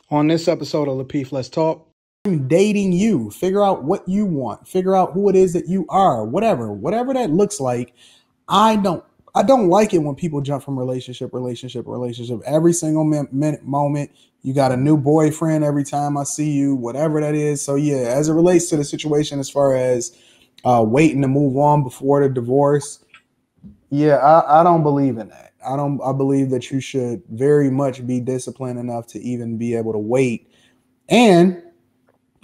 On this episode of Lapeef, Let's Talk, I'm dating you. Figure out what you want. Figure out who it is that you are. Whatever that looks like. I don't like it when people jump from relationship. Every single minute moment, you got a new boyfriend every time I see you, whatever that is. So yeah, as it relates to the situation, as far as waiting to move on before the divorce, yeah, I don't believe in that. I believe that you should very much be disciplined enough to even be able to wait. And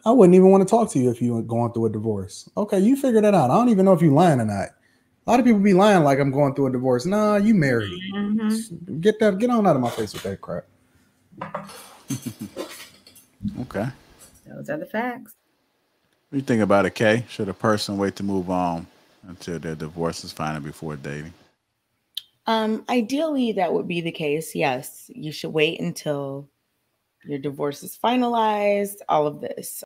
I wouldn't even want to talk to you if you were going through a divorce. Okay, you figure that out. I don't even know if you lying or not. A lot of people be lying like I'm going through a divorce. Nah, you married. Mm-hmm. Get on out of my face with that crap. Okay. Those are the facts. What do you think about it, Kay? Should a person wait to move on until their divorce is final before dating? Ideally, that would be the case. Yes, you should wait until your divorce is finalized. All of this.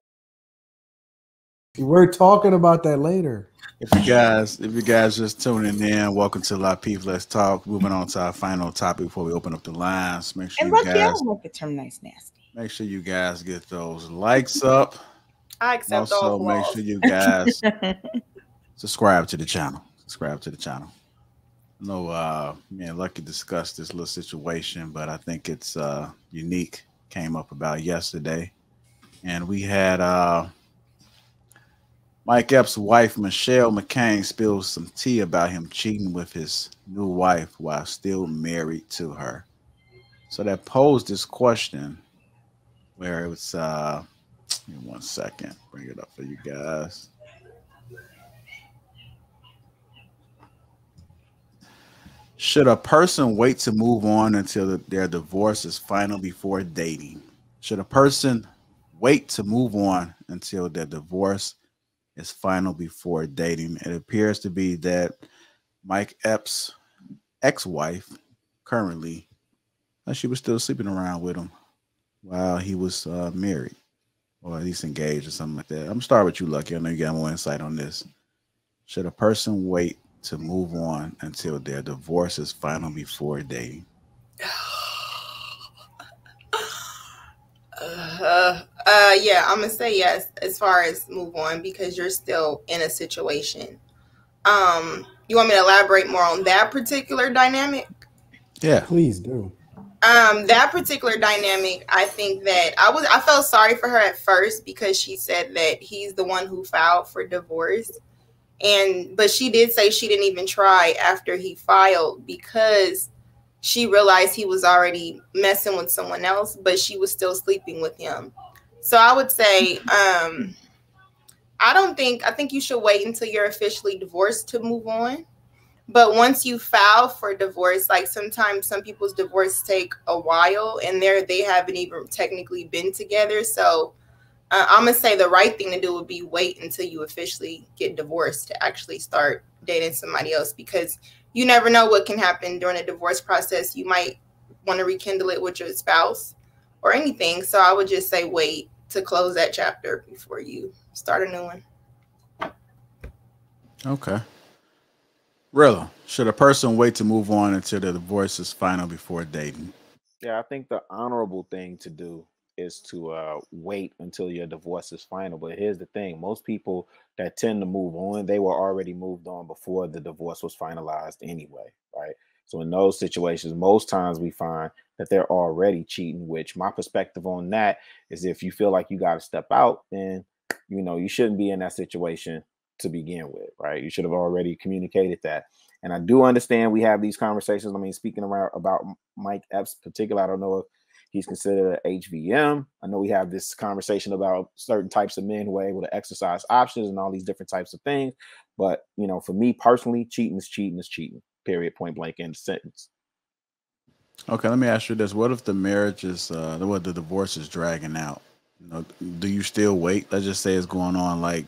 We're talking about that later. If you guys just tuning in, welcome to Lapeef Let's Talk. Moving on to our final topic before we open up the lines. Make sure And you look, guys I don't like the term "nice nasty." make sure you guys get those likes up. I accept Also, all make flaws. sure you guys subscribe to the channel. Me and Lucky discussed this little situation, but I think it's unique. Came up about yesterday, and we had Mike Epps' wife, Michelle McCain, spilled some tea about him cheating with his new wife while still married to her. So that posed this question where it was, give me 1 second, bring it up for you guys. Should a person wait to move on until their divorce is final before dating? Should a person wait to move on until their divorce is final before dating? It appears to be that Mike Epps' ex-wife currently, she was still sleeping around with him while he was married, or at least engaged or something like that. I'm gonna start with you, Lucky. I know you got more insight on this. Should a person wait to move on until their divorce is final before dating? Yeah, I'm gonna say yes as far as move on because you're still in a situation. You want me to elaborate more on that particular dynamic? Yeah, please do. That particular dynamic, I think that I felt sorry for her at first because she said that he's the one who filed for divorce. But she did say she didn't even try after he filed because she realized he was already messing with someone else, but she was still sleeping with him. So I would say, I think you should wait until you're officially divorced to move on. But once you file for divorce, like sometimes some people's divorce take a while and they haven't even technically been together. So I'm going to say the right thing to do would be wait until you officially get divorced to actually start dating somebody else, because you never know what can happen during a divorce process. You might want to rekindle it with your spouse or anything. So I would just say wait to close that chapter before you start a new one. Okay. Rilla, should a person wait to move on until the divorce is final before dating? Yeah, I think the honorable thing to do is to wait until your divorce is final. But here's the thing: most people that tend to move on, they were already moved on before the divorce was finalized anyway, right? So in those situations, most times we find that they're already cheating, which my perspective on that is if you feel like you got to step out, then, you shouldn't be in that situation to begin with, right? You should have already communicated that. And I do understand we have these conversations. I mean, speaking around about Mike Epps in particular, I don't know if he's considered an HVM. I know we have this conversation about certain types of men who are able to exercise options and all these different types of things. But, for me personally, cheating is cheating is cheating, period, point blank, end of sentence. Okay, let me ask you this. What if the marriage is, the divorce is dragging out? Do you still wait? Let's just say it's going on like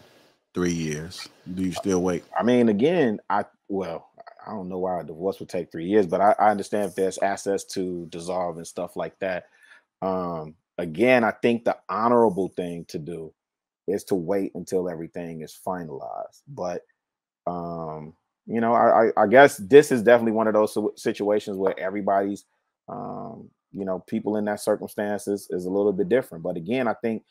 3 years. Do you still wait? I mean, again, I don't know why a divorce would take 3 years, but I understand if there's assets to dissolve and stuff like that. Again, I think the honorable thing to do is to wait until everything is finalized. But, I guess this is definitely one of those situations where everybody's you know, people in that circumstances is a little bit different. But again, I think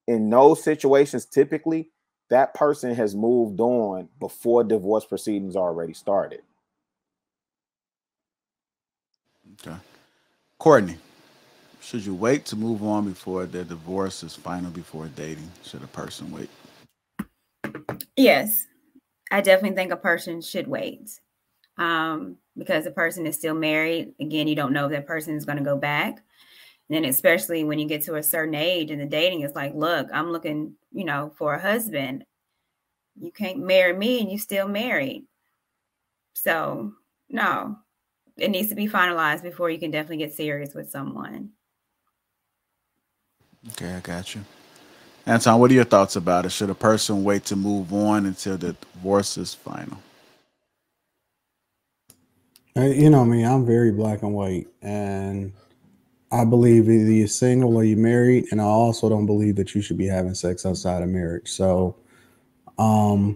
in those situations, typically that person has moved on before divorce proceedings already started. Okay. Courtney, should you wait to move on before their divorce is final before dating? Should a person wait? Yes, I definitely think a person should wait. Because the person is still married. Again, you don't know if that person is going to go back. And then especially when you get to a certain age and the dating is like, look, I'm looking, you know, for a husband. You can't marry me and you still married. So no, it needs to be finalized before you can definitely get serious with someone. Okay, I got you. Anton, what are your thoughts about it? Should a person wait to move on until the divorce is final? You know me, I'm very black and white, and I believe either you're single or you're married, and I also don't believe that you should be having sex outside of marriage. So, I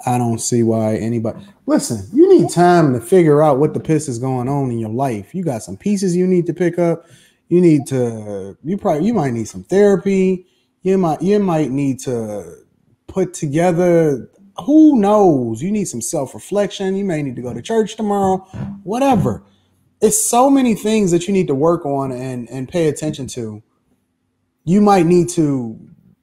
don't see why anybody. Listen, you need time to figure out what the piss is going on in your life. You got some pieces you need to pick up. You need to. You might need some therapy. You might need to put together. Who knows? You need some self-reflection. You may need to go to church tomorrow. Whatever. It's so many things that you need to work on and pay attention to. You might need to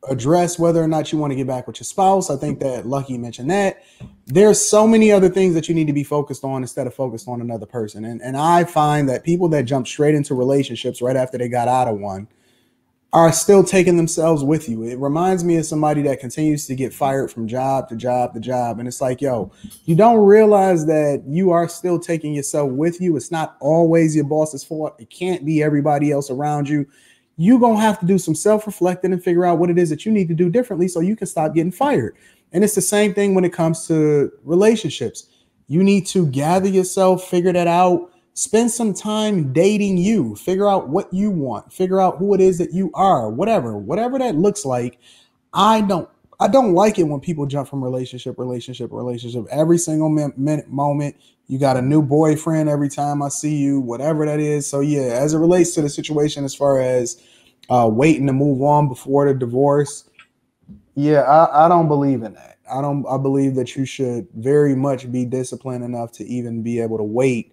address whether or not you want to get back with your spouse. I think that Lucky mentioned that. There's so many other things that you need to be focused on instead of focused on another person. And I find that people that jump straight into relationships right after they got out of one are still taking themselves with you. It reminds me of somebody that continues to get fired from job to job to job. And it's like, yo, you don't realize that you are still taking yourself with you. It's not always your boss's fault. It can't be everybody else around you. You're going to have to do some self-reflecting and figure out what it is that you need to do differently so you can stop getting fired. And it's the same thing when it comes to relationships. You need to gather yourself, figure that out. Spend some time dating you. Figure out what you want. Figure out who it is that you are. Whatever that looks like. I don't like it when people jump from relationship. Every single minute moment, you got a new boyfriend every time I see you. Whatever that is. So yeah, as it relates to the situation, as far as waiting to move on before the divorce, yeah, I don't believe in that. I believe that you should very much be disciplined enough to even be able to wait.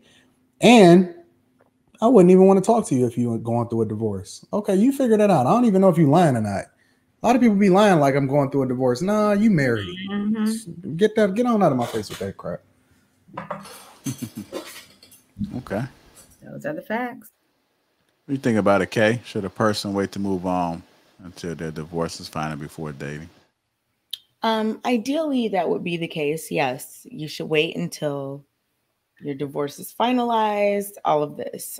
And I wouldn't even want to talk to you if you were going through a divorce. Okay, you figure that out. I don't even know if you're lying or not. A lot of people be lying like I'm going through a divorce. Nah, you married. Mm-hmm. Get on out of my face with that crap. Okay. Those are the facts. What do you think about it, Kay? Should a person wait to move on until their divorce is final before dating? Ideally, that would be the case. Yes, you should wait until your divorce is finalized, all of this.